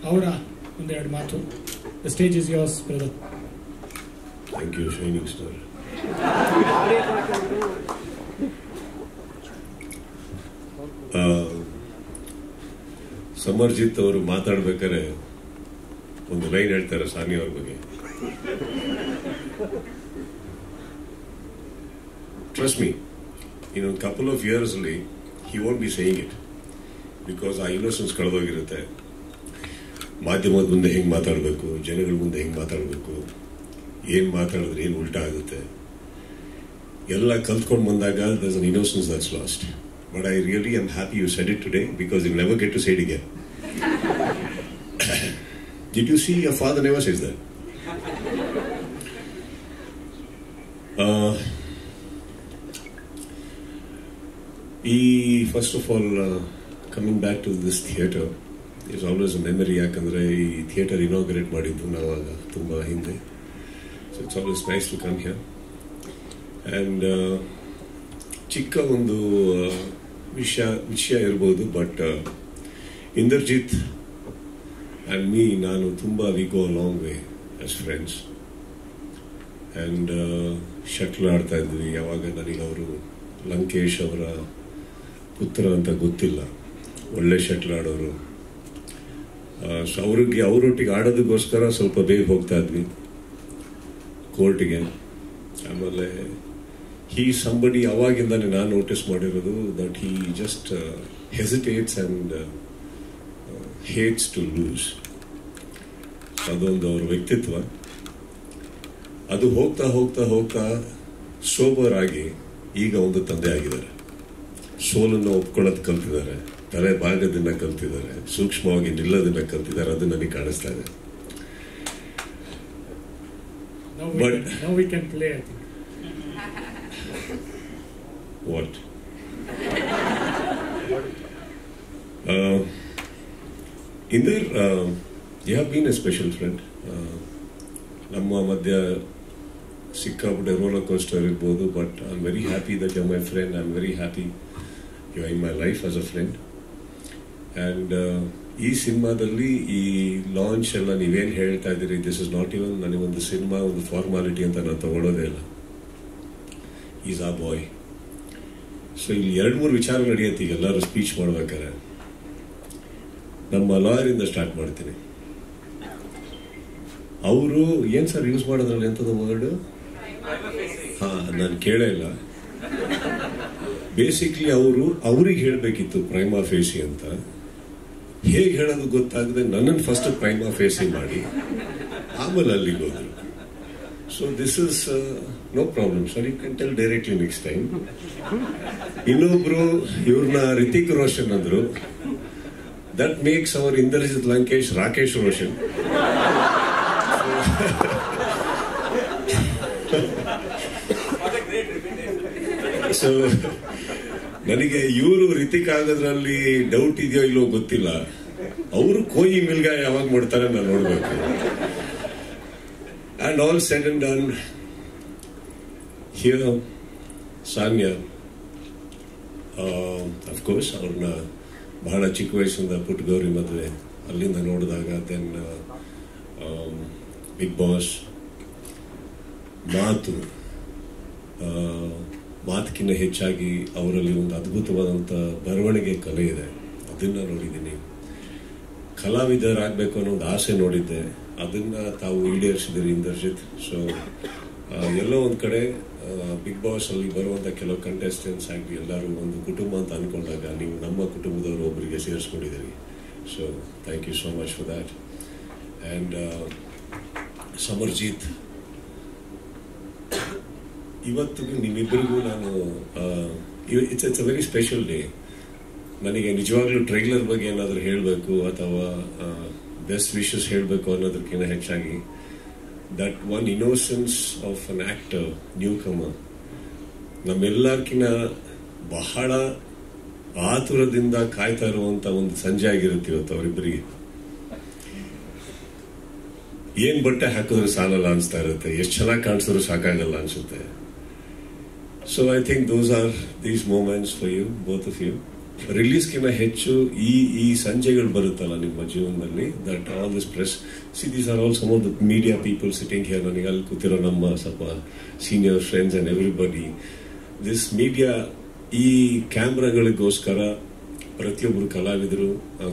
ಅವರ ಒಂದೆರಡು ಮಾತು. The stage is yours brother. Thank you shining star. Samarjit ಅವರು ಮಾತಾಡ್ಬೇಕಾದ್ರೆ ಒಂದು ಲೈನ್ ಹೇಳ್ತಾರೆ ಸಾನಿಯಾ ಅವ್ರ ಬಗ್ಗೆ. ಟ್ರಸ್ಟ್ ಮೀ, ಇನ್ ಒಂದು ಕಪಲ್ ಆಫ್ ಇಯರ್ಸ್ ಅಲ್ಲಿ ಹಿ want be saying it because ಆ ಇನ್ನೋಸೆನ್ಸ್ ಕಳೆದೋಗಿರುತ್ತೆ. ಮಾಧ್ಯಮದ ಮುಂದೆ ಹೆಂಗೆ ಮಾತಾಡಬೇಕು, ಜನಗಳ ಮುಂದೆ ಹೆಂಗೆ ಮಾತಾಡಬೇಕು, ಏನು ಮಾತಾಡಿದ್ರೆ ಏನು ಉಲ್ಟಾ ಆಗುತ್ತೆ ಎಲ್ಲ ಕಲ್ತ್ಕೊಂಡು ಬಂದಾಗ there's an innocence that's lost. But I really am happy you said it today because you'll never get to say it again. Did you see your father never says that? First of all, coming back to this theatre is always a memory. ಯಾಕಂದ್ರೆ ಈ theatre inaugurate ಮಾಡಿದ್ದು ನಾವಾಗ ತುಂಬ ಹಿಂದೆ. So it's always nice to come here. And ಚಿಕ್ಕ ಒಂದು ವಿಷಯ ಇರ್ಬೋದು, but Inderjit and me, ನಾನು ತುಂಬ we go a long way as friends. And shuttle ಆಡ್ತಾ ಇದ್ವಿ. ಯಾವಾಗ ನನಗೆ ಅವರು ಲಂಕೇಶ್ ಅವರ ಪುತ್ರ ಅಂತ ಗೊತ್ತಿಲ್ಲ, ಒಳ್ಳೆ ಶಟ್ಲ್ ಆಡೋರು. ಸೊ ಅವರೊಟ್ಟಿಗೆ ಆಡೋದಕ್ಕೋಸ್ಕರ ಸ್ವಲ್ಪ ಬೇಗ ಹೋಗ್ತಾ ಇದ್ವಿ ಕೋರ್ಟಿಗೆ. ಆಮೇಲೆ he somebody ಅವಾಗಿಂದಾನೆ ನಾನು ನೋಟಿಸ್ ಮಾಡಿರೋದು that he just hesitates and hates to lose. ಅದೊಂದು ಅವ್ರ ವ್ಯಕ್ತಿತ್ವ. ಅದು ಹೋಗ್ತಾ ಹೋಗ್ತಾ ಹೋಗ್ತಾ ಸೋಬರ್ ಆಗಿ ಈಗ ಒಂದು ತಂದೆ ಆಗಿದ್ದಾರೆ. ಸೋಲನ್ನು ಒಪ್ಕೊಳ್ಳೋದು ಕಲ್ತಿದ್ದಾರೆ, ತಲೆ ಭಾಗದಿಂದ ಕಲ್ತಿದ್ದಾರೆ, ಸೂಕ್ಷ್ಮವಾಗಿ ನಿಲ್ಲೋದನ್ನ ಕಲ್ತಿದ್ದಾರೆ. ಅದು ನನಗೆ ಕಾಣಿಸ್ತಾ ಇದೆ. Now we can play, I think. What? Inder, you have been a special friend. ನಮ್ಮ ಮಧ್ಯ ಸಿಕ್ಕಾಪಟ್ಟೆ ರೋಲರ್ ಕೋಸ್ಟರ್ ಇರ್ಬೋದು, but I am very happy that you are my friend. I am very happy you are in my life as a friend. And ಈ ಸಿನಿಮಾದಲ್ಲಿ ಈ launch ಎಲ್ಲ ನೀವೇನು ಹೇಳ್ತಾ ಇದ್ದೀರಿ, ದಿಸ್ ಇಸ್ ನಾಟ್ ಇವನ್ ನನಗೊಂದು ಸಿನಿಮಾ ಒಂದು ಫಾರ್ಮಾಲಿಟಿ ಅಂತ ನಾನು ತಗೊಳ್ಳೋದೇ ಇಲ್ಲ. ಈಸ್ ಆ ಬಾಯ್. ಸೊ ಇಲ್ಲಿ 2-3 ವಿಚಾರ ನಡೆಯುತ್ತೆ ಈಗ ಎಲ್ಲರೂ ಸ್ಪೀಚ್ ಮಾಡ್ಬೇಕಾದ್ರೆ. ನಮ್ಮ ಲಾಯರಿಂದ ಸ್ಟಾರ್ಟ್ ಮಾಡ್ತೀನಿ. ಅವರು ಏನ್ ಸರ್ ಯೂಸ್ ಮಾಡೋದ್ರಲ್ಲಿ ಎಂಥದ್ದು ವರ್ಡ್? ನಾನು ಕೇಳೇ ಇಲ್ಲ. ಬೇಸಿಕ್ಲಿ ಅವ್ರಿಗೆ ಹೇಳಬೇಕಿತ್ತು ಪ್ರೈಮಾ ಫೇಸಿ ಅಂತ. ಹೇಗೆ ಹೇಳೋದು ಗೊತ್ತಾಗದೆ ನನ್ನನ್ನು ಫಸ್ಟ್ ಪ್ರೈಮಾ ಫೇಸಿ ಮಾಡಿ ಆಮೇಲೆ ಅಲ್ಲಿಗೆ ಹೋದ್ರು. So this is no problem sir, you can tell directly next time. ಇನ್ನೊಬ್ರು ಇವ್ರನ್ನ ರಿತಿಕ್ ರೋಷನ್ ಅಂದ್ರು. That makes our Indrajit Lankesh Rakesh Roshan. So ನನಗೆ ಇವರು ರಿತಿಕ್ ಆಗೋದ್ರಲ್ಲಿ ಡೌಟ್ ಇದೆಯೋ ಇಲ್ಲೋ ಗೊತ್ತಿಲ್ಲ. ಅವರು ಕೋಯಿ ಮಿಲ್ಗ ಯಾವಾಗ ಮಾಡ್ತಾರೆ ನಾನು ನೋಡ್ಬೇಕು. And all said and done, here, Sanya, of course, ಅವ್ರನ್ನ ಬಹಳ ಚಿಕ್ಕ ವಯಸ್ಸಿಂದ ಪುಟ್ಟಗೌರಿ ಮದುವೆ ಅಲ್ಲಿಂದ ನೋಡಿದಾಗ, ದೆನ್ ಬಿಗ್ ಬಾಸ್, ಮಾತಕ್ಕಿಂತ ಹೆಚ್ಚಾಗಿ ಅವರಲ್ಲಿ ಒಂದು ಅದ್ಭುತವಾದಂಥ ಬರವಣಿಗೆ ಕಲೆ ಇದೆ, ಅದನ್ನ ನೋಡಿದ್ದೀನಿ. ಕಲಾವಿದರಾಗಬೇಕು ಅನ್ನೋ ಒಂದು ಆಸೆ ನೋಡಿದ್ದೆ, ಅದನ್ನ ತಾವು ಈಡೇರಿಸಿದಿರಿ ಇಂದರ್ಜಿತ್. ಸೊ ಎಲ್ಲೋ ಒಂದು ಕಡೆ ಬಿಗ್ ಬಾಸ್ ಅಲ್ಲಿ ಬರುವಂತ ಕೆಲವು ಕಂಟೆಸ್ಟೆಂಟ್ಸ್ ಆಗಿ ಎಲ್ಲರೂ ಒಂದು ಕುಟುಂಬ ಅಂತ ಅನ್ಕೊಂಡಾಗ ನೀವು ನಮ್ಮ ಕುಟುಂಬದವರು ಒಬ್ಬರಿಗೆ ಸೇರಿಸ್ಕೊಂಡಿದ್ದೀರಿ. So thank you so much for that. And Samarjit, ಇವತ್ತಿಗೂ ನಿಮ್ಮಿಬ್ಬರಿಗೂ ನಾನು it's a very special day. ನನಗೆ ನಿಜವಾಗ್ಲೂ ಟ್ರೈಲರ್ ಬಗ್ಗೆ ಏನಾದರೂ ಹೇಳಬೇಕು ಅಥವಾ ಬೆಸ್ಟ್ ವಿಶಸ್ ಹೇಳಬೇಕು ಅನ್ನೋದಕ್ಕಿಂತ ಹೆಚ್ಚಾಗಿ that one innocence of an actor, newcomer, ನಮ್ಮೆಲ್ಲರ್ಕಿನ್ನ ಬಹಳ ಆತುರದಿಂದ ಕಾಯ್ತಾ ಇರುವಂತ ಒಂದು ಸಂಜೆ ಆಗಿರುತ್ತೆ ಇವತ್ತು ಅವರಿಬ್ಬರಿಗೆ. ಏನ್ ಬಟ್ಟೆ ಹಾಕಿದ್ರು ಸಾಲಲ್ಲ ಅನ್ಸ್ತಾ ಇರುತ್ತೆ, ಎಷ್ಟು ಚೆನ್ನಾಗಿ ಕಾಣಿಸಿದ್ರು ಸಾಕಾಗಲ್ಲ ಅನ್ಸುತ್ತೆ. So I think those are these moments for you, both of you. ರಿಲೀಸ್ಗಿಂತ ಹೆಚ್ಚು ಈ ಸಂಜೆಗಳು ಬರುತ್ತಲ್ಲ ನಿಮ್ಮ ಜೀವನದಲ್ಲಿ, that all this press, see these are all some of the media people sitting here. ನನಗೆ ಅಲ್ಲಿ ಕೂತಿರೋ ನಮ್ಮ ಸ್ವಲ್ಪ senior friends and everybody, this media, ಈ ಕ್ಯಾಮ್ರಾಗಳಿಗೋಸ್ಕರ ಪ್ರತಿಯೊಬ್ಬರು ಕಲಾವಿದರು,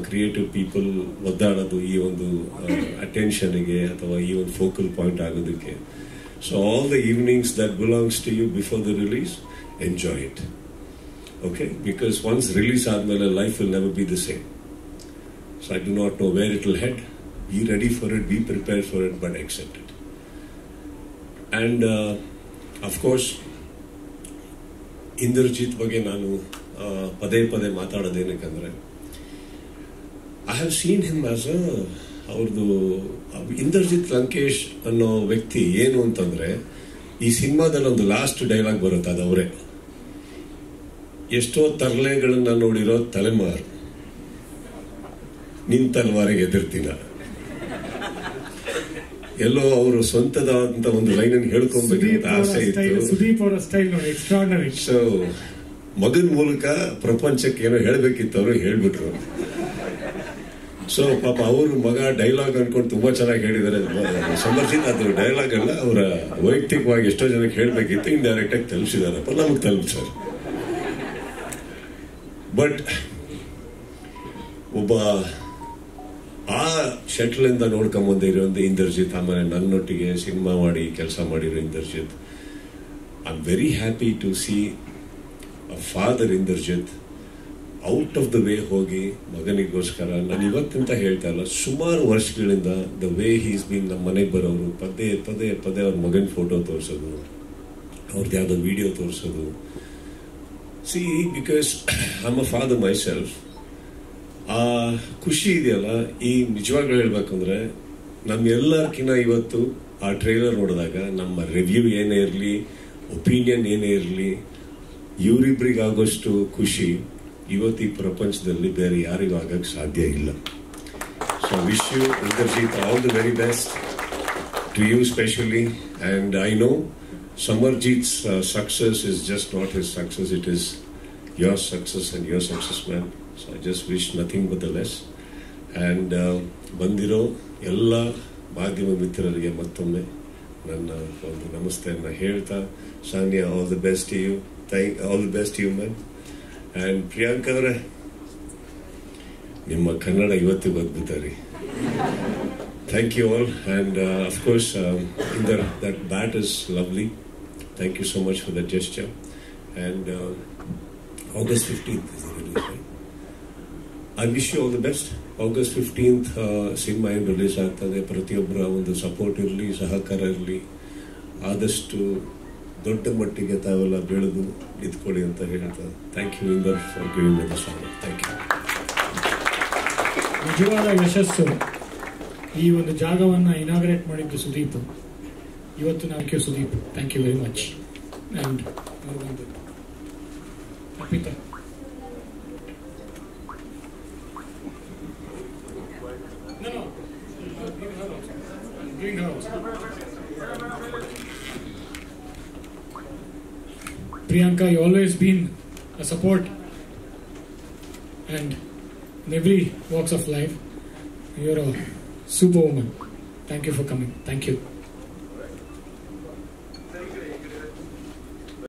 ಕ್ರಿಯೇಟಿವ್ ಪೀಪಲ್ ಒದ್ದಾಡೋದು ಈ ಒಂದು ಅಟೆನ್ಷನ್ಗೆ ಅಥವಾ ಈ ಒಂದು ಫೋಕಲ್ ಪಾಯಿಂಟ್ ಆಗೋದಕ್ಕೆ. So all the evenings that belongs to you before the release, enjoy it. Okay, because once release admele, life will never be the same. So I do not know where it will head. Be ready for it, be prepared for it, but accept it. And of course, Indrajit ಬಗ್ಗೆ ನಾನು ಪದೇ ಪದೇ ಮಾತಾಡೋದೇನಕ್ಕಂದ್ರೆ, I have seen him as ಅವ್ರದ್ದು ಇಂದ್ರಜಿತ್ ಲಂಕೇಶ್ ಅನ್ನೋ ವ್ಯಕ್ತಿ ಏನು ಅಂತಂದ್ರೆ, ಈ ಸಿನಿಮಾದಲ್ಲಿ ಒಂದು ಲಾಸ್ಟ್ ಡೈಲಾಗ್ ಬರುತ್ತೆ, ಅದು ಅವರೇ. ಎಷ್ಟೋ ತರಲೆಗಳನ್ನ ನೋಡಿರೋ ತಲೆಮಾರು, ನಿನ್ ತಲೆಮಾರಿಗೆ ಎದುರ್ತೀನ. ಎಲ್ಲೋ ಅವರು ಸ್ವಂತದಾದಂತ ಒಂದು ಲೈನ್ ಅನ್ನು ಹೇಳ್ಕೊಬೇಕಂತ ಆಸೆ ಇತ್ತು. ಸೊ ಮಗನ್ ಮೂಲಕ ಪ್ರಪಂಚಕ್ಕೆ ಏನೋ ಹೇಳ್ಬೇಕಿತ್ತು, ಅವರು ಹೇಳ್ಬಿಟ್ರು. ಸೊ ಪಾಪ ಅವರು ಮಗ ಡೈಲಾಗ್ ಅನ್ಕೊಂಡು ತುಂಬಾ ಚೆನ್ನಾಗಿ ಹೇಳಿದ್ದಾರೆ. ಸಮರ್ಜಿತ್ ಅದು ಡೈಲಾಗ್ ಅಲ್ಲ, ಅವರ ವೈಯಕ್ತಿಕವಾಗಿ ಎಷ್ಟೋ ಜನಕ್ಕೆ ಹೇಳ್ಬೇಕಿತ್ತು, ಇಂಡೈರೆಕ್ಟ್ ಆಗಿ ತಲುಪಿಸಿದಾರಪ್ಪ, ನಮಗ್ ತಲುಪಿಸಾರ. ಬಟ್ ಒಬ್ಬ ಆ ಶಟ್ಲ್ ಇಂದ ನೋಡ್ಕೊಂಬಂದಿರೋ ಇಂದ್ರಜಿತ್, ಆಮೇಲೆ ನನ್ನೊಟ್ಟಿಗೆ ಸಿನಿಮಾ ಮಾಡಿ ಕೆಲಸ ಮಾಡಿರೋ Indrajit, I am very happy to see a father Indrajit out of the way ಹೋಗಿ ಮಗನಿಗೋಸ್ಕರ. ನಾನು ಇವತ್ತಂತ ಹೇಳ್ತಾ ಇಲ್ಲ, ಸುಮಾರು ವರ್ಷಗಳಿಂದ ದ ವೇ ಹೀಸ್ ಬೀನ್ ನಮ್ಮ ಮನೆಗೆ ಬರೋರು ಪದೇ ಪದೇ ಪದೇ ಅವ್ರ ಮಗನ ಫೋಟೋ ತೋರಿಸೋದು, ಅವ್ರದ್ದು ಯಾವುದೋ ವಿಡಿಯೋ ತೋರಿಸೋದು. See, because I'm a father myself, ಆ ಖುಷಿ ಇದೆಯಲ್ಲ, ಈ ನಿಜವಾಗ್ಲೂ ಹೇಳ್ಬೇಕಂದ್ರೆ ನಮ್ಮೆಲ್ಲರ್ಕಿನ್ನ ಇವತ್ತು ಆ ಟ್ರೈಲರ್ ನೋಡಿದಾಗ ನಮ್ಮ ರಿವ್ಯೂ ಏನೇ ಇರಲಿ, ಒಪಿನಿಯನ್ ಏನೇ ಇರಲಿ, ಇವರಿಬ್ಬರಿಗಾಗೋಷ್ಟು ಖುಷಿ ಇವತ್ತು ಈ ಪ್ರಪಂಚದಲ್ಲಿ ಬೇರೆ ಯಾರಿಗೂ ಆಗಕ್ಕೆ ಸಾಧ್ಯ ಇಲ್ಲ. So wish you Indrajit all the very best, to you specially. And I know Samarjit's success is just not his success, it is your success and your success, man. So I just wish nothing but the best. And ಬಂದಿರೋ ಎಲ್ಲ ಮಾಧ್ಯಮ ಮಿತ್ರರಿಗೆ ಮತ್ತೊಮ್ಮೆ ನನ್ನ ಒಂದು ನಮಸ್ತೆಯನ್ನು ಹೇಳ್ತಾ, Sania, all the best to you, all the best to you man. And Priyanka ಅವರೇ, ನಿಮ್ಮ ಕನ್ನಡ ಇವತ್ತಿಗೆ ಅದ್ಭುತ. Thank you all, and of course, that bat is lovely. Thank you so much for that gesture. And August 15th is the release, right? I wish you all the best. August 15th cinema ಏನು release ಆಗ್ತದೆ, ಪ್ರತಿಯೊಬ್ಬರ ಒಂದು support ಇರಲಿ, ಸಹಕಾರ ಇರಲಿ, ಆದಷ್ಟು ದೊಡ್ಡ ಮಟ್ಟಿಗೆ ತಾವೆಲ್ಲ ಬೆಳೆದು ನಿಂತ್ಕೊಳ್ಳಿ ಅಂತ ಹೇಳ್ತಾ, thank you Inder for giving me this honour. Thank you. ನಿಜವಾದ ಯಶಸ್ಸು ಈ ಒಂದು ಜಾಗವನ್ನು ಇನಾಗ್ರೇಟ್ ಮಾಡಿದ್ದು ಸುದೀಪ್. ಇವತ್ತು ನಾವು Sudeep, thank you very much. And Arpita, Priyanka, you always been a support and in every walks of life. You're a superwoman. Thank you for coming. Thank you.